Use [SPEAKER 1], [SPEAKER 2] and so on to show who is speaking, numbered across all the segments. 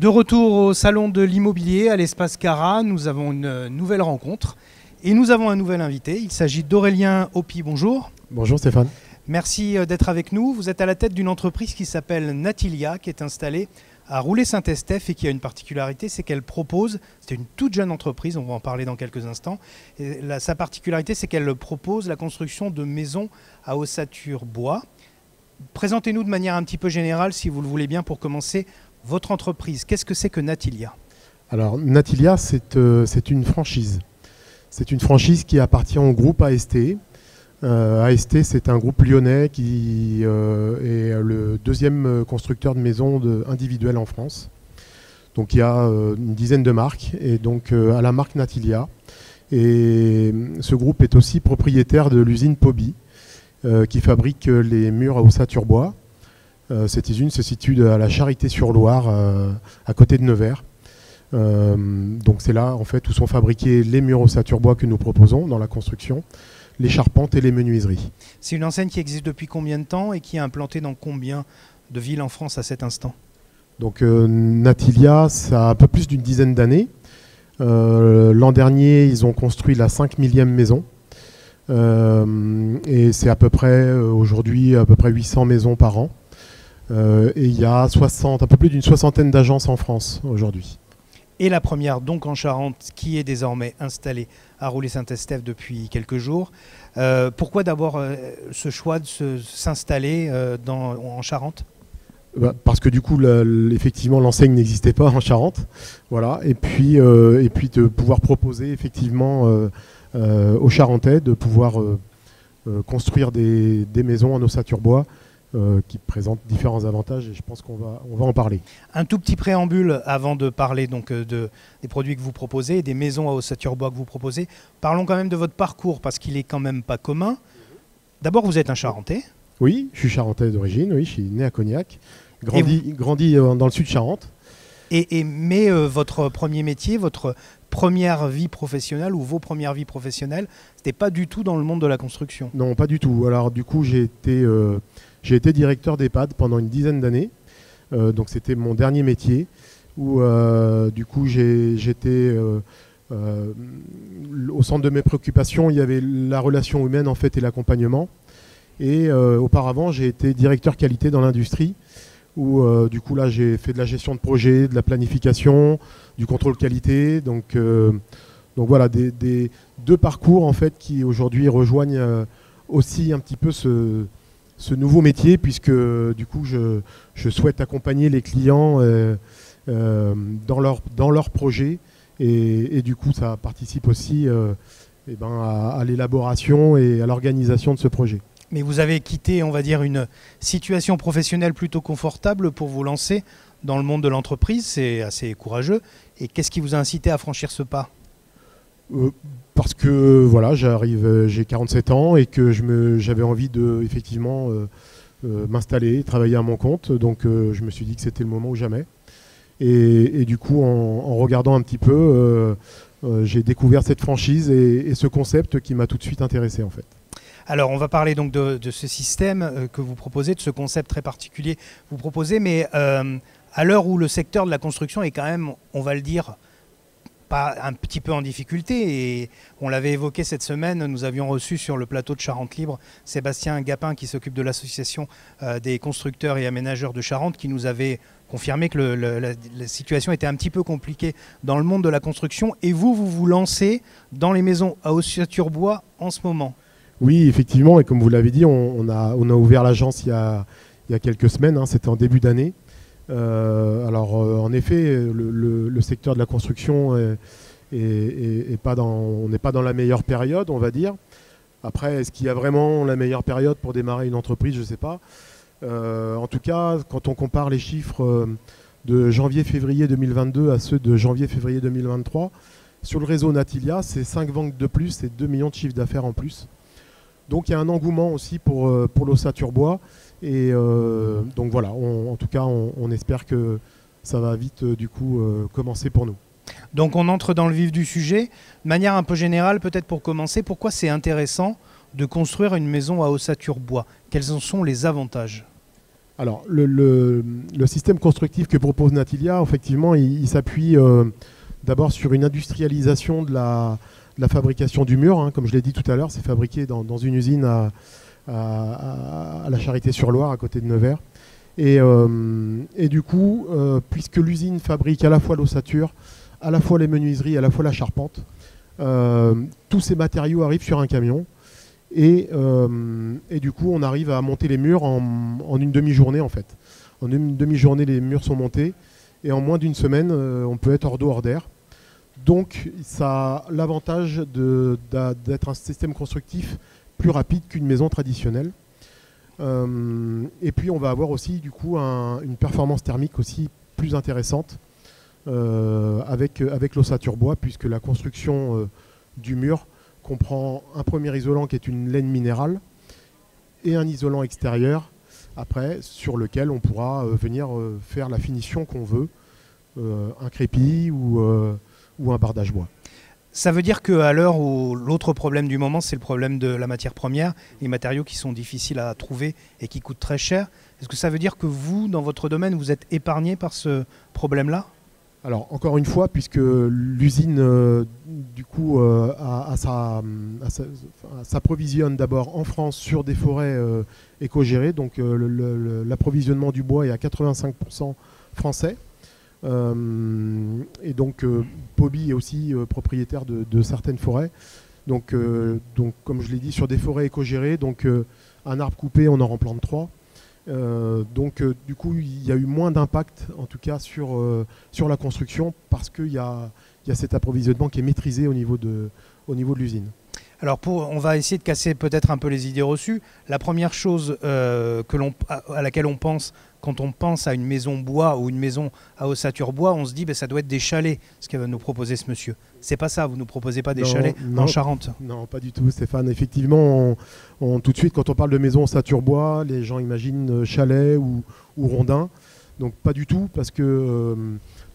[SPEAKER 1] De retour au salon de l'immobilier à l'espace Cara, nous avons une nouvelle rencontre et nous avons un nouvel invité. Il s'agit d'Aurélien Hopi. Bonjour.
[SPEAKER 2] Bonjour Stéphane.
[SPEAKER 1] Merci d'être avec nous. Vous êtes à la tête d'une entreprise qui s'appelle Natilia, qui est installée à Roulet-Saint-Estèphe et qui a une particularité, c'est qu'elle propose, c'est une toute jeune entreprise, on va en parler dans quelques instants, et sa particularité c'est qu'elle propose la construction de maisons à ossature bois. Présentez-nous de manière un petit peu générale, si vous le voulez bien, pour commencer, votre entreprise. Qu'est-ce que c'est que Natilia ?
[SPEAKER 2] Alors Natilia, c'est une franchise. C'est une franchise qui appartient au groupe AST. AST, c'est un groupe lyonnais qui est le deuxième constructeur de maisons individuelles en France. Donc il y a une dizaine de marques et donc à la marque Natilia. Et ce groupe est aussi propriétaire de l'usine Pobi qui fabrique les murs à ossature bois. Cette usine se situe à la Charité-sur-Loire, à côté de Nevers. Donc c'est là en fait où sont fabriqués les murs ossature bois que nous proposons dans la construction, les charpentes et les menuiseries.
[SPEAKER 1] C'est une enseigne qui existe depuis combien de temps et qui est implantée dans combien de villes en France à cet instant ?
[SPEAKER 2] Donc Natilia, ça a un peu plus d'une dizaine d'années. L'an dernier, ils ont construit la 5 millième maison. Et c'est à peu près aujourd'hui à peu près 800 maisons par an. Et il y a un peu plus d'une soixantaine d'agences en France aujourd'hui.
[SPEAKER 1] Et la première donc en Charente, qui est désormais installée à Roulet-Saint-Estèphe depuis quelques jours. Pourquoi d'abord ce choix de s'installer en Charente ?
[SPEAKER 2] Parce que du coup, effectivement, l'enseigne n'existait pas en Charente. Voilà. Et puis de pouvoir proposer effectivement aux Charentais de pouvoir construire des maisons en ossature bois qui présentent différents avantages et je pense qu'on va en parler.
[SPEAKER 1] Un tout petit préambule avant de parler donc, des produits que vous proposez, des maisons à ossature bois que vous proposez. Parlons quand même de votre parcours parce qu'il est quand même pas commun. D'abord, vous êtes un Charentais.
[SPEAKER 2] Oui, je suis Charentais d'origine, oui, je suis né à Cognac, grandi dans le sud de Charente.
[SPEAKER 1] Mais votre premier métier, votre première vie professionnelle ou vos premières vies professionnelles, c'était pas du tout dans le monde de la construction.
[SPEAKER 2] Non, pas du tout. Alors du coup, j'ai été directeur d'EHPAD pendant une dizaine d'années. Donc c'était mon dernier métier où du coup j'étais au centre de mes préoccupations. Il y avait la relation humaine en fait et l'accompagnement. Et auparavant, j'ai été directeur qualité dans l'industrie où du coup là j'ai fait de la gestion de projet, de la planification, du contrôle qualité. Donc voilà des deux parcours en fait qui aujourd'hui rejoignent aussi un petit peu ce nouveau métier puisque du coup je souhaite accompagner les clients dans leurs projets et du coup ça participe aussi à l'élaboration et à l'organisation de ce projet.
[SPEAKER 1] Mais vous avez quitté, on va dire, une situation professionnelle plutôt confortable pour vous lancer dans le monde de l'entreprise. C'est assez courageux. Et qu'est-ce qui vous a incité à franchir ce pas ?
[SPEAKER 2] Parce que voilà, j'ai 47 ans et que j'avais envie de effectivement m'installer, travailler à mon compte. Donc je me suis dit que c'était le moment ou jamais. Et du coup, en regardant un petit peu, j'ai découvert cette franchise et ce concept qui m'a tout de suite intéressé en fait.
[SPEAKER 1] Alors, on va parler donc de ce système que vous proposez, de ce concept très particulier que vous proposez, mais à l'heure où le secteur de la construction est quand même, on va le dire, pas un petit peu en difficulté, et on l'avait évoqué cette semaine, nous avions reçu sur le plateau de Charente Libre Sébastien Gapin qui s'occupe de l'association des constructeurs et aménageurs de Charente qui nous avait confirmé que la situation était un petit peu compliquée dans le monde de la construction, et vous lancez dans les maisons à ossature bois en ce moment.
[SPEAKER 2] Oui, effectivement, et comme vous l'avez dit, on a ouvert l'agence il y a quelques semaines, hein, c'était en début d'année. En effet, le secteur de la construction on n'est pas dans la meilleure période, on va dire. Après, est-ce qu'il y a vraiment la meilleure période pour démarrer une entreprise ? Je ne sais pas. En tout cas, quand on compare les chiffres de janvier-février 2022 à ceux de janvier-février 2023, sur le réseau Natilia, c'est 5 ventes de plus et 2 millions de chiffres d'affaires en plus. Donc il y a un engouement aussi pour l'ossature bois. Et donc voilà, en tout cas, on espère que ça va vite du coup commencer pour nous.
[SPEAKER 1] Donc on entre dans le vif du sujet. De manière un peu générale, peut-être pour commencer, pourquoi c'est intéressant de construire une maison à ossature bois ? Quels en sont les avantages ?
[SPEAKER 2] Alors, le système constructif que propose Natilia, effectivement, il s'appuie d'abord sur une industrialisation de la fabrication du mur. Hein. Comme je l'ai dit tout à l'heure, c'est fabriqué dans une usine à la Charité-sur-Loire, à côté de Nevers. Et du coup, puisque l'usine fabrique à la fois l'ossature, à la fois les menuiseries, à la fois la charpente, tous ces matériaux arrivent sur un camion. Et du coup, on arrive à monter les murs en une demi-journée, en fait. En une demi-journée, les murs sont montés. Et en moins d'une semaine, on peut être hors d'eau, hors d'air. Donc, ça a l'avantage d'être un système constructif plus rapide qu'une maison traditionnelle. Et puis, on va avoir aussi, du coup, une performance thermique aussi plus intéressante avec l'ossature bois, puisque la construction du mur comprend un premier isolant qui est une laine minérale et un isolant extérieur après sur lequel on pourra venir faire la finition qu'on veut, un crépi ou un bardage bois.
[SPEAKER 1] Ça veut dire qu'à l'heure où l'autre problème du moment, c'est le problème de la matière première, les matériaux qui sont difficiles à trouver et qui coûtent très cher, est-ce que ça veut dire que vous, dans votre domaine, vous êtes épargné par ce problème-là ?
[SPEAKER 2] Alors, encore une fois, puisque l'usine, du coup, s'approvisionne d'abord en France sur des forêts éco-gérées, donc l'approvisionnement du bois est à 85% français. Et donc, Poby est aussi propriétaire de certaines forêts. Donc, comme je l'ai dit, sur des forêts éco-gérées, donc un arbre coupé, on en remplante 3. Du coup, il y a eu moins d'impact, en tout cas, sur la construction, parce qu'il y a cet approvisionnement qui est maîtrisé au niveau de l'usine.
[SPEAKER 1] Alors, on va essayer de casser peut-être un peu les idées reçues. La première chose à laquelle on pense quand on pense à une maison bois ou une maison à ossature bois, on se dit ça doit être des chalets, ce qu'il va nous proposer ce monsieur. C'est pas ça, vous ne nous proposez pas des chalets en Charente?
[SPEAKER 2] Non, pas du tout, Stéphane. Effectivement, tout de suite, quand on parle de maison ossature bois, les gens imaginent chalet ou rondin. Donc pas du tout, parce que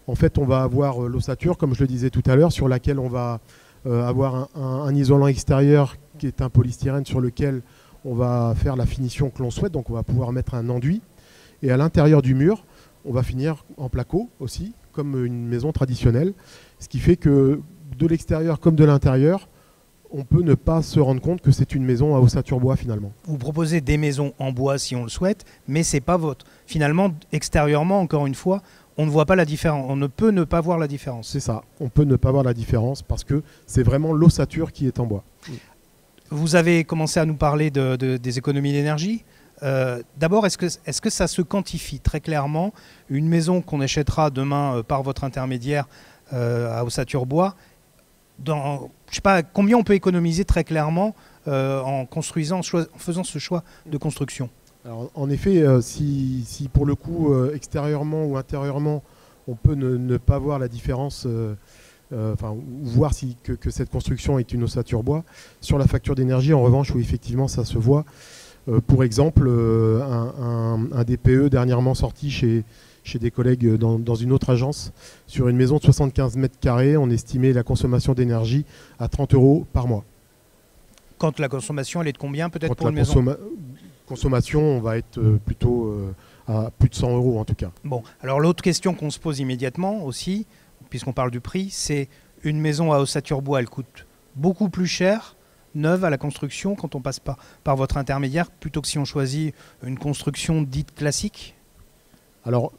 [SPEAKER 2] en fait, on va avoir l'ossature, comme je le disais tout à l'heure, sur laquelle on va avoir un isolant extérieur qui est un polystyrène sur lequel on va faire la finition que l'on souhaite. Donc on va pouvoir mettre un enduit. Et à l'intérieur du mur, on va finir en placo aussi, comme une maison traditionnelle. Ce qui fait que de l'extérieur comme de l'intérieur, on peut ne pas se rendre compte que c'est une maison à ossature bois finalement.
[SPEAKER 1] Vous proposez des maisons en bois si on le souhaite, mais c'est pas votre. Finalement, extérieurement, encore une fois, on ne voit pas la différence. On ne peut ne pas voir la différence.
[SPEAKER 2] C'est ça, on peut ne pas voir la différence parce que c'est vraiment l'ossature qui est en bois.
[SPEAKER 1] Vous avez commencé à nous parler des économies d'énergie. D'abord, est-ce que ça se quantifie très clairement? Une maison qu'on achètera demain par votre intermédiaire à ossature bois, je ne sais pas, combien on peut économiser très clairement en faisant ce choix de construction?
[SPEAKER 2] Alors, en effet, si pour le coup, extérieurement ou intérieurement, on peut ne pas voir la différence, voir que cette construction est une ossature bois, sur la facture d'énergie, en revanche, où effectivement ça se voit. Pour exemple, un DPE dernièrement sorti chez des collègues dans une autre agence, sur une maison de 75 mètres carrés, on estimait la consommation d'énergie à 30 € par mois.
[SPEAKER 1] Quand la consommation, elle est de combien peut-être pour une maison?
[SPEAKER 2] Consommation, on va être plutôt à plus de 100 € en tout cas.
[SPEAKER 1] Bon, alors l'autre question qu'on se pose immédiatement aussi, puisqu'on parle du prix, c'est une maison à ossature bois, elle coûte beaucoup plus cher neuve à la construction quand on passe par votre intermédiaire, plutôt que si on choisit une construction dite classique?
[SPEAKER 2] Alors,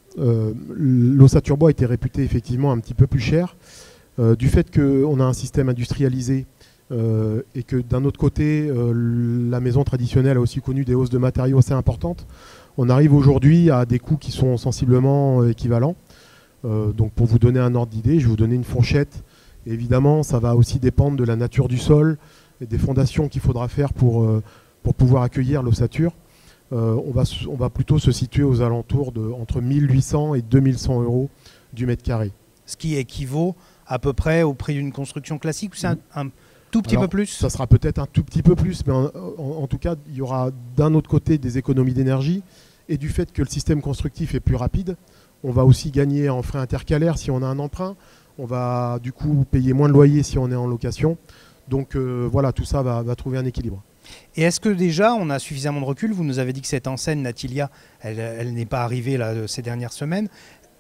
[SPEAKER 2] l'ossature bois était réputée effectivement un petit peu plus cher, du fait qu'on a un système industrialisé et que d'un autre côté, la maison traditionnelle a aussi connu des hausses de matériaux assez importantes. On arrive aujourd'hui à des coûts qui sont sensiblement équivalents. Donc pour vous donner un ordre d'idée, je vais vous donner une fourchette. Et évidemment, ça va aussi dépendre de la nature du sol et des fondations qu'il faudra faire pour pouvoir accueillir l'ossature. On va plutôt se situer aux alentours entre 1800 et 2100 € du mètre carré.
[SPEAKER 1] Ce qui équivaut à peu près au prix d'une construction classique, ou c'est un tout petit peu plus?
[SPEAKER 2] Ça sera peut-être un tout petit peu plus, mais en tout cas, il y aura d'un autre côté des économies d'énergie, et du fait que le système constructif est plus rapide, on va aussi gagner en frais intercalaires si on a un emprunt, on va du coup payer moins de loyer si on est en location. Donc voilà, tout ça va trouver un équilibre.
[SPEAKER 1] Et est-ce que déjà on a suffisamment de recul? Vous nous avez dit que cette enseigne Natilia, elle n'est pas arrivée là, ces dernières semaines.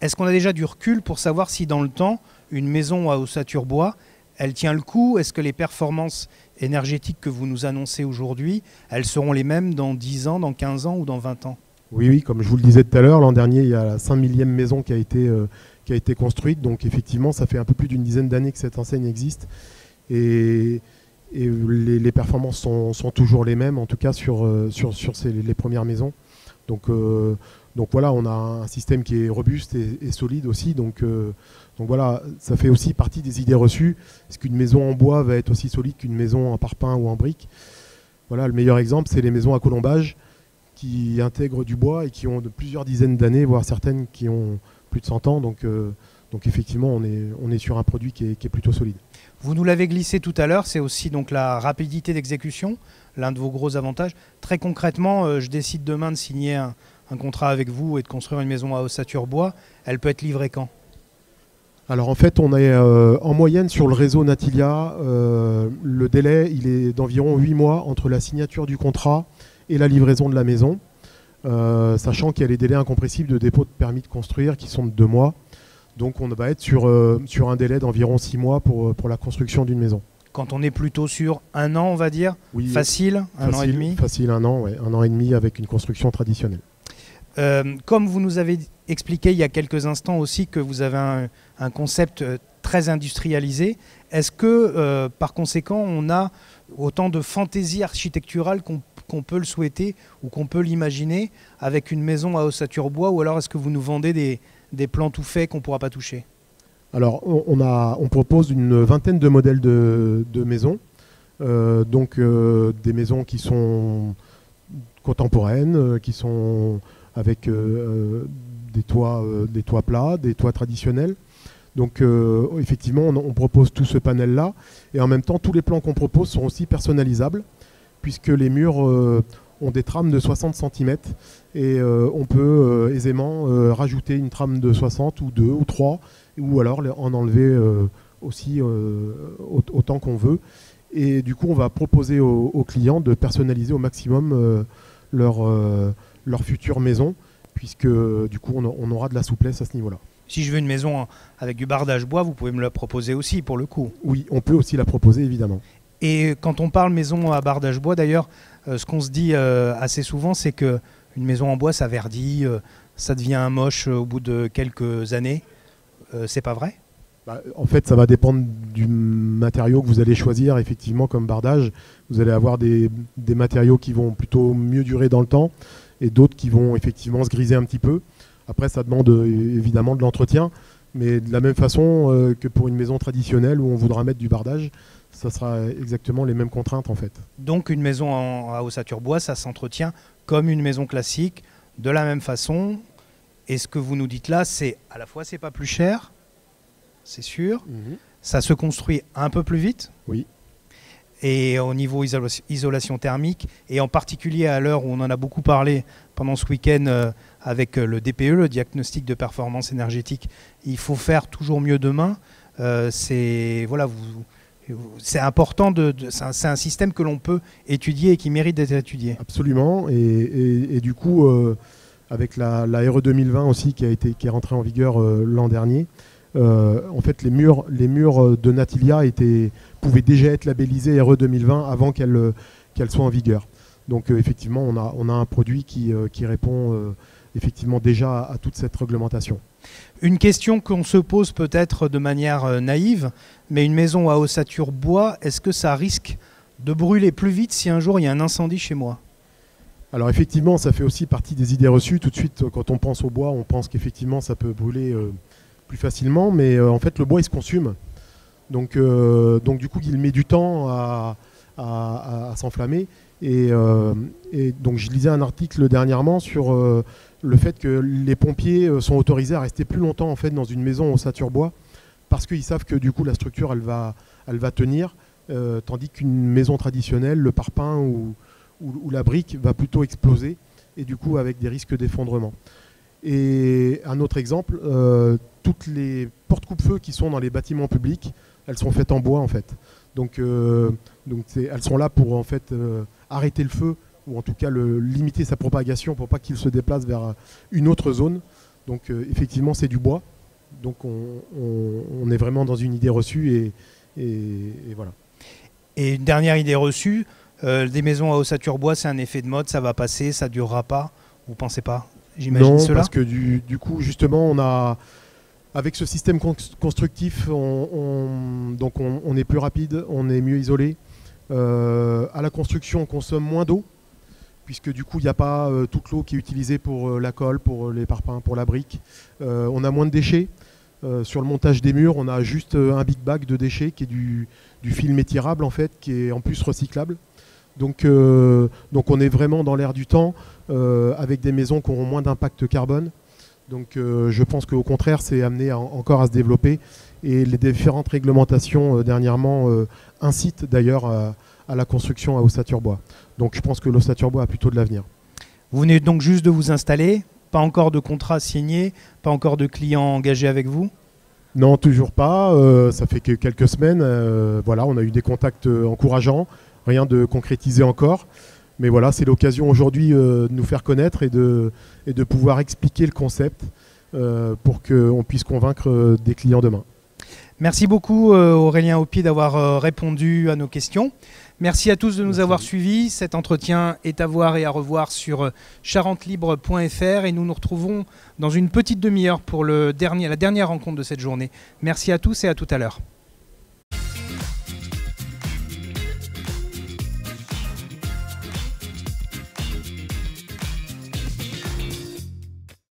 [SPEAKER 1] Est-ce qu'on a déjà du recul pour savoir si dans le temps, une maison à ossature bois, elle tient le coup? Est-ce que les performances énergétiques que vous nous annoncez aujourd'hui, elles seront les mêmes dans 10 ans, dans 15 ans ou dans 20 ans?
[SPEAKER 2] Oui, comme je vous le disais tout à l'heure, l'an dernier, il y a la 5000e maison qui a été construite. Donc effectivement, ça fait un peu plus d'une dizaine d'années que cette enseigne existe. Et les performances sont toujours les mêmes, en tout cas sur les premières maisons. Donc voilà, on a un système qui est robuste et solide aussi. Donc voilà, ça fait aussi partie des idées reçues. Est-ce qu'une maison en bois va être aussi solide qu'une maison en parpaing ou en brique? Voilà, le meilleur exemple, c'est les maisons à colombage qui intègrent du bois et qui ont de plusieurs dizaines d'années, voire certaines qui ont plus de 100 ans. Donc effectivement, on est sur un produit qui est plutôt solide.
[SPEAKER 1] Vous nous l'avez glissé tout à l'heure, c'est aussi donc la rapidité d'exécution, l'un de vos gros avantages. Très concrètement, je décide demain de signer un contrat avec vous et de construire une maison à ossature bois. Elle peut être livrée quand?
[SPEAKER 2] Alors en fait, on est en moyenne sur le réseau Natilia. Le délai, il est d'environ 8 mois entre la signature du contrat et la livraison de la maison, sachant qu'il y a les délais incompressibles de dépôt de permis de construire qui sont de 2 mois. Donc on va être sur un délai d'environ 6 mois pour la construction d'une maison.
[SPEAKER 1] Quand on est plutôt sur 1 an, on va dire,
[SPEAKER 2] oui,
[SPEAKER 1] facile, un an et demi?
[SPEAKER 2] Facile, 1 an, ouais, 1 an et demi avec une construction traditionnelle.
[SPEAKER 1] Comme vous nous avez expliqué il y a quelques instants aussi que vous avez un concept très industrialisé, est-ce que par conséquent on a autant de fantaisie architecturale qu'on peut le souhaiter ou qu'on peut l'imaginer avec une maison à ossature bois, ou alors est-ce que vous nous vendez des plans tout faits qu'on ne pourra pas toucher?
[SPEAKER 2] Alors on propose une vingtaine de modèles de maisons, des maisons qui sont contemporaines, qui sont avec des toits plats, des toits traditionnels. Donc effectivement, on propose tout ce panel-là. Et en même temps, tous les plans qu'on propose sont aussi personnalisables, puisque les murs ont des trames de 60 cm. Et on peut aisément rajouter une trame de 60 ou 2 ou 3, ou alors en enlever aussi autant qu'on veut. Et du coup, on va proposer aux clients de personnaliser au maximum leur future maison, puisque du coup on aura de la souplesse à ce niveau-là.
[SPEAKER 1] Si je veux une maison avec du bardage bois, vous pouvez me la proposer aussi pour le coup?
[SPEAKER 2] Oui, on peut aussi la proposer évidemment.
[SPEAKER 1] Et quand on parle maison à bardage bois, d'ailleurs, ce qu'on se dit assez souvent, c'est qu'une maison en bois, ça verdit, ça devient moche au bout de quelques années. C'est pas vrai?
[SPEAKER 2] En fait, ça va dépendre du matériau que vous allez choisir, effectivement, comme bardage. Vous allez avoir des matériaux qui vont plutôt mieux durer dans le temps et d'autres qui vont effectivement se griser un petit peu. Après, ça demande évidemment de l'entretien, mais de la même façon que pour une maison traditionnelle où on voudra mettre du bardage, ça sera exactement les mêmes contraintes en fait.
[SPEAKER 1] Donc une maison à ossature bois, ça s'entretient comme une maison classique, de la même façon. Et ce que vous nous dites là, c'est à la fois c'est pas plus cher, c'est sûr, ça se construit un peu plus vite.
[SPEAKER 2] Oui.
[SPEAKER 1] Et au niveau isolation thermique, et en particulier à l'heure où on en a beaucoup parlé pendant ce week-end avec le DPE, le diagnostic de performance énergétique, il faut faire toujours mieux demain. C'est important, c'est un système que l'on peut étudier et qui mérite d'être étudié.
[SPEAKER 2] Absolument, et du coup, avec la RE 2020 aussi qui est rentrée en vigueur l'an dernier, en fait les murs de Natilia pouvaient déjà être labellisés RE 2020 avant qu'elle soit en vigueur. Donc effectivement, on a un produit qui répond effectivement déjà à toute cette réglementation.
[SPEAKER 1] Une question qu'on se pose peut-être de manière naïve, mais une maison à ossature bois, est-ce que ça risque de brûler plus vite si un jour il y a un incendie chez moi?
[SPEAKER 2] Alors effectivement, ça fait aussi partie des idées reçues. Tout de suite, quand on pense au bois, on pense qu'effectivement ça peut brûler plus facilement, mais en fait le bois il se consume. Donc du coup il met du temps à s'enflammer. Et donc je lisais un article dernièrement sur le fait que les pompiers sont autorisés à rester plus longtemps en fait dans une maison en ossature bois parce qu'ils savent que du coup la structure elle va tenir, tandis qu'une maison traditionnelle, le parpaing ou la brique va plutôt exploser et du coup avec des risques d'effondrement. Et un autre exemple, toutes les portes coupe-feu qui sont dans les bâtiments publics, elles sont faites en bois en fait. Donc elles sont là pour en fait arrêter le feu, ou en tout cas limiter sa propagation pour pas qu'il se déplace vers une autre zone. Donc effectivement, c'est du bois. Donc on est vraiment dans une idée reçue et voilà.
[SPEAKER 1] Et une dernière idée reçue, des maisons à ossature bois, c'est un effet de mode, ça va passer, ça durera pas. Vous pensez pas? J'imagine cela.
[SPEAKER 2] Non, parce que du coup, justement, avec ce système constructif, on est plus rapide, on est mieux isolé. À la construction, on consomme moins d'eau, puisque du coup, il n'y a pas toute l'eau qui est utilisée pour la colle, pour les parpaings, pour la brique. On a moins de déchets. Sur le montage des murs, on a juste un big bag de déchets qui est du film étirable, en fait, qui est en plus recyclable. Donc on est vraiment dans l'air du temps, avec des maisons qui auront moins d'impact carbone. Donc je pense qu'au contraire, c'est amené encore à se développer. Et les différentes réglementations dernièrement incitent d'ailleurs à la construction à ossature bois. Donc je pense que l'ossature bois a plutôt de l'avenir.
[SPEAKER 1] Vous venez donc juste de vous installer, pas encore de contrat signé, pas encore de clients engagés avec vous?
[SPEAKER 2] Non, toujours pas. Ça fait que quelques semaines. Voilà, on a eu des contacts encourageants, rien de concrétisé encore. Mais voilà, c'est l'occasion aujourd'hui de nous faire connaître et de pouvoir expliquer le concept pour qu'on puisse convaincre des clients demain.
[SPEAKER 1] Merci beaucoup Aurélien Aupier d'avoir répondu à nos questions. Merci à tous de nous avoir suivis. Cet entretien est à voir et à revoir sur charentelibre.fr et nous nous retrouvons dans une petite demi-heure pour la dernière rencontre de cette journée. Merci à tous et à tout à l'heure.